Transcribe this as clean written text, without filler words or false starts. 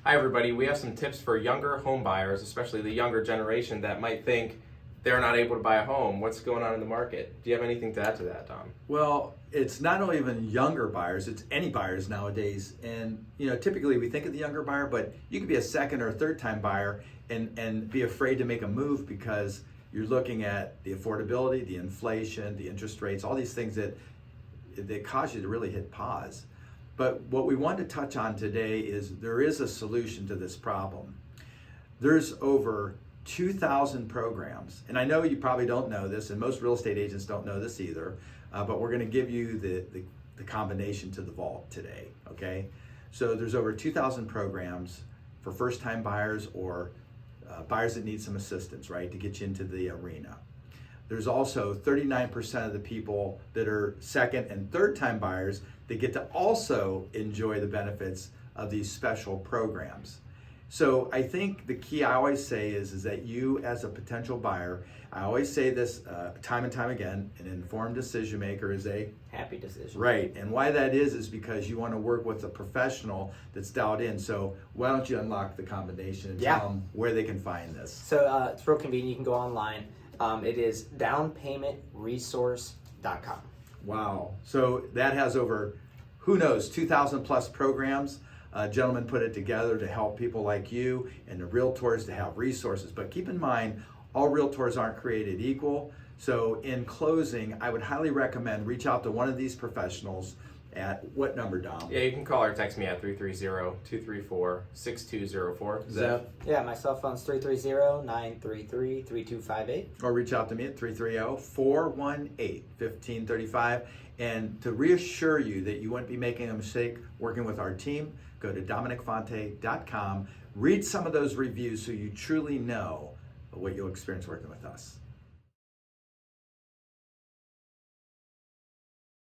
Hi everybody, we have some tips for younger home buyers, especially the younger generation that might think they're not able to buy a home. What's going on in the market? Do you have anything to add to that, Dom? Well, it's not only even younger buyers, it's any buyers nowadays. And typically we think of the younger buyer, but you could be a second or third time buyer and be afraid to make a move because you're looking at the affordability, the inflation, the interest rates, all these things that cause you to really hit pause. But what we want to touch on today is there is a solution to this problem. There's over 2,000 programs, and I know you probably don't know this, and most real estate agents don't know this either, but we're going to give you the combination to the vault today, okay? So there's over 2,000 programs for first-time buyers or buyers that need some assistance, right, to get you into the arena. There's also 39% of the people that are second and third time buyers that get to also enjoy the benefits of these special programs. So I think the key I always say is that you as a potential buyer, I always say this time and time again, an informed decision maker is a happy decision. Right, and why that is because you want to work with a professional that's dialed in. So why don't you unlock the combination and tell them where they can find this? So it's real convenient. You can go online. It is downpaymentresource.com. Wow. So that has over, who knows, 2,000 plus programs. Gentlemen put it together to help people like you and the realtors to have resources. But keep in mind, all realtors aren't created equal. So in closing, I would highly recommend reach out to one of these professionals at what number, Dom? Yeah, you can call or text me at 330-234-6204. Zev? Yeah, my cell phone's 330-933-3258. Or reach out to me at 330-418-1535. And to reassure you that you wouldn't be making a mistake working with our team, go to dominicfonte.com. Read some of those reviews so you truly know what you'll experience working with us.